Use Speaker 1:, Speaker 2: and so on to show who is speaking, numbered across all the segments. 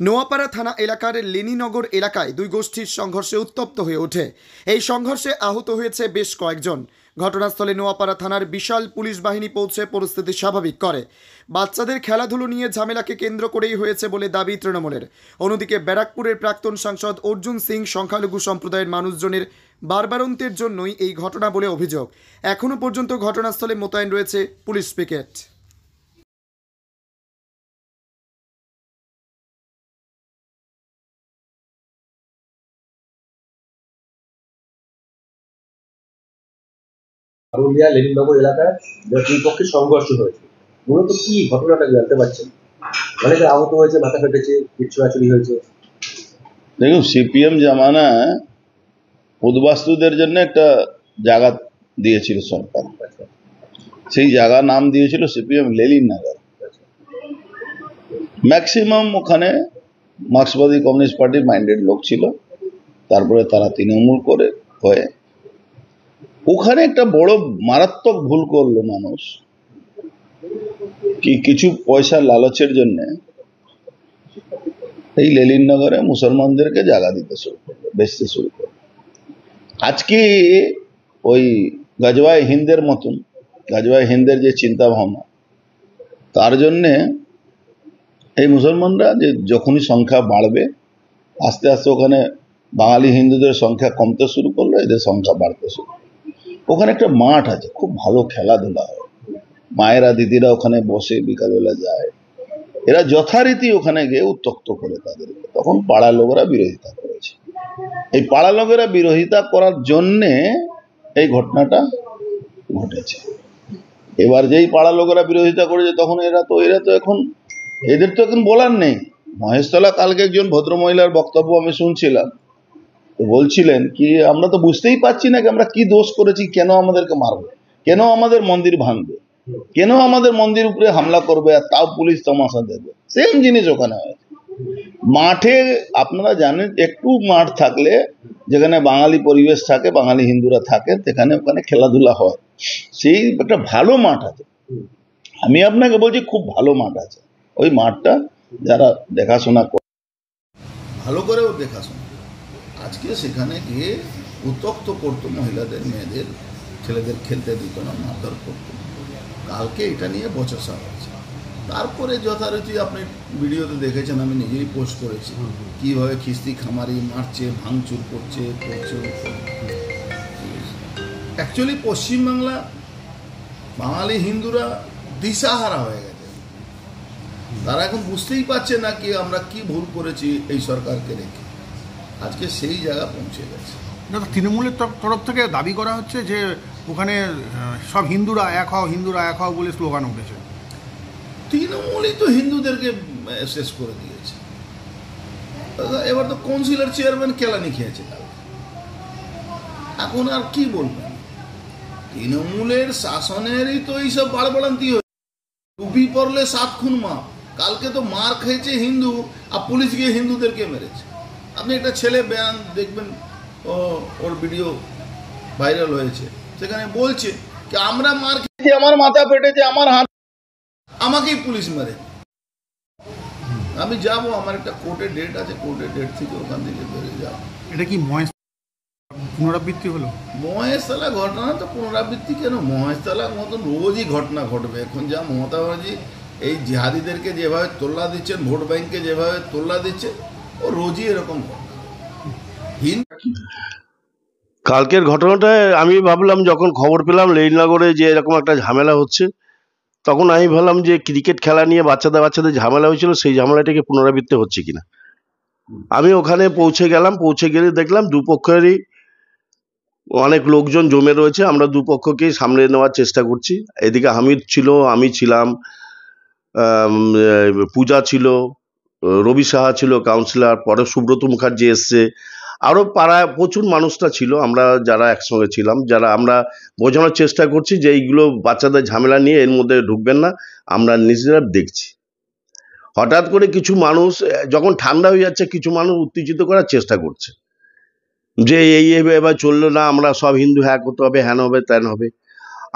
Speaker 1: নোয়াপাড়া থানা এলাকার লেনিনগর এলাকায় দুই গোষ্ঠীর সংঘর্ষে উত্তপ্ত হয়ে ওঠে। এই সংঘর্ষে আহত হয়েছে বেশ কয়েকজন। ঘটনাস্থলে নোয়াপাড়া থানার বিশাল পুলিশ বাহিনী পৌঁছে পরিস্থিতি স্বাভাবিক করে। বাচ্চাদের খেলাধুলো নিয়ে ঝামেলাকে কেন্দ্র করেই হয়েছে বলে দাবি তৃণমূলের। অন্যদিকে ব্যারাকপুরের প্রাক্তন সাংসদ অর্জুন সিং সংখ্যালঘু সম্প্রদায়ের মানুষজনের বারবারন্তের জন্যই এই ঘটনা বলে অভিযোগ। এখনও পর্যন্ত ঘটনাস্থলে মোতায়েন রয়েছে পুলিশ পিকেট।
Speaker 2: আরুলিয়া লেনিনগর এলাকায় দুই পক্ষের সংঘর্ষ হয়েছে। মূলত কি ঘটনাটা জানতে পারছেন? অনেকে আহত হয়েছে, মাথা ফেটেছে, পিঠ ছোড়াছুড়ি হয়েছে।
Speaker 3: দেখুন, সিপিএম জামানায় উদ্বাস্তুদের জন্য একটা জায়গা দিয়েছিল সরকার। সেই জায়গা নাম দিয়েছিল সিপিএম লেনিনগর। ম্যাক্সিমাম ওখানে মার্ক্সবাদী কমিউনিস্ট পার্টির মাইন্ডেড লোক ছিল। তারপরে তারা তৃণমূল করে হয়ে ওখানে একটা বড় মারাত্মক ভুল করলো মানুষ, কি কিছু পয়সার লালচের জন্য এই লেনিনগরে মুসলমানদেরকে জায়গা দিতে শুরু করলো, বেচতে শুরু করলো। আজকে ওই গজওয়ায় হিন্দের মতন, গজওয়ায় হিন্দের যে চিন্তা ভাবনা, তার জন্যে এই মুসলমানরা যে যখনই সংখ্যা বাড়বে, আস্তে আস্তে ওখানে বাঙালি হিন্দুদের সংখ্যা কমতে শুরু করলো, এদের সংখ্যা বাড়তে শুরু করলো। ওখানে একটা মাঠ আছে, খুব ভালো খেলাধুলা হয়, মায়েরা দিদিরা ওখানে বসে বিকালবেলা যায়। এরা যথারীতি ওখানে গিয়ে উত্তক্ত করে তাদেরকে। তখন পাড়া লোকেরা বিরোধিতা করেছে। এই পাড়া লোকেরা বিরোধিতা করার জন্যে এই ঘটনাটা ঘটেছে। এবার যেই পাড়া লোকেরা বিরোধিতা করেছে, তখন এরা তো এখন এদের তো এখন বলার নেই। মহেশতলা কালকে একজন ভদ্রমহিলার বক্তব্য আমি শুনছিলাম, বলছিলেন কি আমরা তো বুঝতেই পারছি না কি আমরা কি দোষ করেছি, কেন আমাদেরকে মারবে, কেন আমাদের মন্দির ভাঙবে, কেন আমাদের মন্দির উপরে হামলা করবে, আর তাও পুলিশ তামাশা দেবে। সেম জিনিস ওখানে হয়েছে। মাঠে আপনারা জানেন, একটু মাঠ থাকলে যেখানে বাঙালি পরিবেশ থাকে, বাঙালি হিন্দুরা থাকে, সেখানে ওখানে খেলাধুলা হয়। সেই একটা ভালো মাঠ আছে, আমি আপনাকে বলছি খুব ভালো মাঠ আছে। ওই মাঠটা যারা দেখাশোনা করে, ভালো করেও দেখাশোনা, আজকে সেখানে গিয়ে উত্তক্ত করতো, মহিলাদের, মেয়েদের, ছেলেদের খেলতে দিত না, মারধর করতো। কালকে এটা নিয়ে বচসা হয়েছে। তারপরে যথারীতি আপনি ভিডিওতে দেখেছেন, আমি নিজেই পোস্ট করেছি, কীভাবে খিস্তি খামারি মারছে, ভাঙচুর করছে। অ্যাকচুয়ালি পশ্চিমবাংলা বাঙালি হিন্দুরা দিশাহারা হয়ে গেছে। তারা এখন বুঝতেই পারছে না কি আমরা কি ভুল করেছি এই সরকারকে রেখে। আজকে সেই জায়গা পৌঁছে গেছে।
Speaker 4: তৃণমূলের তরফ থেকে দাবি করা হচ্ছে যে ওখানে সব হিন্দুরা এক হও, হিন্দুরা এক হও বলে স্লোগান উঠেছে।
Speaker 1: তৃণমূলই তো হিন্দুদেরকে শেষ করে দিয়েছে। এবার তো কাউন্সিলর চেয়ারম্যান কেলানি খেয়েছে। এখন আর কি বলবেন, তৃণমূলের শাসনেরই তো এইসব বাড়বাড়ান্তি হয়েছে। টুপি পরলে 7 খুন মাপ। কালকে তো মার খেয়েছে হিন্দু, আর পুলিশ গিয়ে হিন্দুদেরকে মেরেছে। আপনি একটা ছেলে বয়ান দেখবেন, ওর ভিডিও ভাইরাল হয়েছে, সেখানে বলছে কি আমরা মার খেয়েছি, আমার মাথা ফেটেছে, আমার হাত, আমাকেই পুলিশ মেরে। আমি যাব, আমার একটা কোর্টের ডেট আছে, কোর্টের ডেট থেকে ওখান থেকে বেরিয়ে যাব।
Speaker 4: এটা কি পুনরাবৃত্তি হলো?
Speaker 1: মহেশতলা ঘটনা তো পুনরাবৃত্তি কেন, মহেশতলার মতন রোজই ঘটনা ঘটবে। এখন যা মমতা ব্যানার্জি এই জিহাদিদেরকে যেভাবে তোল্লা দিচ্ছেন, ভোট ব্যাংকে যেভাবে তোল্লা দিচ্ছে, ও রোজই এরকম ঘটনা।
Speaker 5: কালকের ঘটনাটায় আমি ভাবলাম, যখন খবর পেলাম লেনিনগরে যে এরকম একটা ঝামেলা হচ্ছে, তখন আমি ভাবলাম যে ক্রিকেট খেলা নিয়ে বাচ্চাদের ঝামেলা হয়েছিল, সেই ঝামেলাটাকে পুনরাবৃত্তি হচ্ছে কিনা। আমি ওখানে পৌঁছে গেলাম, পৌঁছে গেলে দেখলাম দুপক্ষেরই অনেক লোকজন জমে রয়েছে। আমরা দুপক্ষকেই সামলে নেওয়ার চেষ্টা করছি। এদিকে হামিদ ছিল, আমি ছিলাম, পূজা ছিল, রবি সাহা ছিল কাউন্সিলর, পরে সুব্রত মুখার্জি এসছে, আরও পাড়ায় প্রচুর মানুষটা ছিল। আমরা যারা একসঙ্গে ছিলাম, যারা আমরা বোঝানোর চেষ্টা করছি যে এইগুলো বাচ্চাদের ঝামেলা নিয়ে এর মধ্যে ঢুকবেন না, আমরা নিজেরা দেখছি। হঠাৎ করে কিছু মানুষ, যখন ঠান্ডা হয়ে যাচ্ছে, কিছু মানুষ উত্তেজিত করার চেষ্টা করছে যে এই এবার চললো না, আমরা সব হিন্দু হ্যাঁ করতে হবে, হ্যান হবে, ত্যান হবে।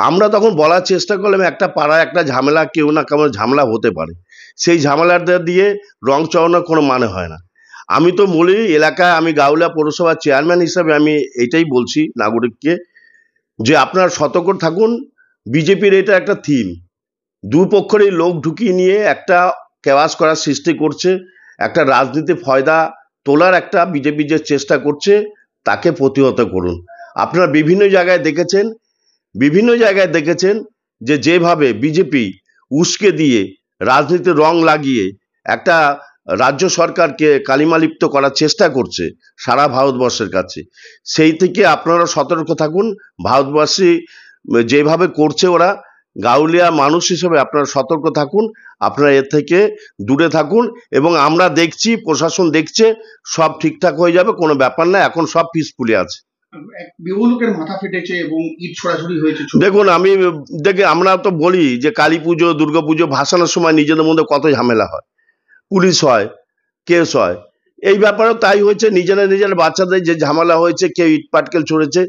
Speaker 5: আমরা তখন বলার চেষ্টা করলাম, একটা পাড়ায় একটা ঝামেলা কেউ না কেমন ঝামেলা হতে পারে, সেই ঝামেলাটা দিয়ে রং চড়ানোর কোনো মানে হয় না। আমি তো বলি এলাকায়, আমি গাউলিয়া পৌরসভার চেয়ারম্যান হিসাবে আমি এটাই বলছি নাগরিককে যে আপনারা সতর্ক থাকুন। বিজেপির এটা একটা থিম, দুপক্ষেরই লোক ঢুকিয়ে নিয়ে একটা কেওয়াস করার সৃষ্টি করছে, একটা রাজনীতি ফয়দা তোলার একটা বিজেপি যে চেষ্টা করছে তাকে প্রতিহত করুন। আপনারা বিভিন্ন জায়গায় দেখেছেন যে যেভাবে বিজেপি উস্কে দিয়ে রাজনীতির রং লাগিয়ে একটা রাজ্য সরকারকে কালিমালিপ্ত করার চেষ্টা করছে সারা ভারতবর্ষের কাছে। সেই থেকে আপনারা সতর্ক থাকুন। ভারতবর্ষী যেভাবে করছে ওরা, গাউলিয়া মানুষ হিসেবে আপনারা সতর্ক থাকুন, আপনারা এর থেকে দূরে থাকুন। এবং আমরা দেখছি, প্রশাসন দেখছে, সব ঠিকঠাক হয়ে যাবে, কোনো ব্যাপার না, এখন সব পিসফুলি আছে।
Speaker 4: বহু লোকের মাথা ফেটেছে এবং ইট ছোড়াছুড়ি হয়েছে।
Speaker 5: দেখুন, আমরা তো বলি যে কালী পুজো, দুর্গা পুজো ভাসানোর সময় নিজেদের মধ্যে কত ঝামেলা হয়, পুলিশ হয়, কেস হয়। এই ব্যাপারেও তাই হয়েছে, নিজেরা বাচ্চাদের যে ঝামেলা হয়েছে, কেউ ইট পাটকেল ছড়েছে,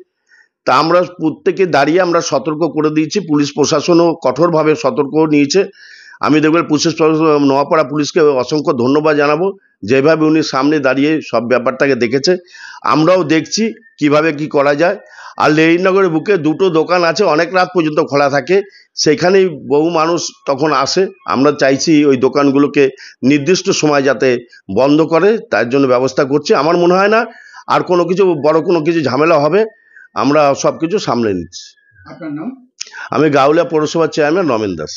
Speaker 5: তা আমরা প্রত্যেকে দাঁড়িয়ে আমরা সতর্ক করে দিয়েছি। পুলিশ প্রশাসনও কঠোরভাবে সতর্ক নিয়েছে। আমি দেখবেন নোয়াপাড়া পুলিশকে অসংখ্য ধন্যবাদ জানাবো, যেভাবে উনি সামনে দাঁড়িয়ে সব ব্যাপারটাকে দেখেছে। আমরাও দেখছি কিভাবে কি করা যায়। আর লেনিনগরের বুকে দুটো দোকান আছে, অনেক রাত পর্যন্ত খোলা থাকে, সেখানেই বহু মানুষ তখন আসে। আমরা চাইছি ওই দোকানগুলোকে নির্দিষ্ট সময় যাতে বন্ধ করে, তার জন্য ব্যবস্থা করছি। আমার মনে হয় না আর বড় কোনো কিছু ঝামেলা হবে, আমরা সব কিছু সামলে নিচ্ছি।
Speaker 4: আপনার নাম?
Speaker 5: আমি গাউলিয়া পৌরসভার চেয়ারম্যান রমেন দাস।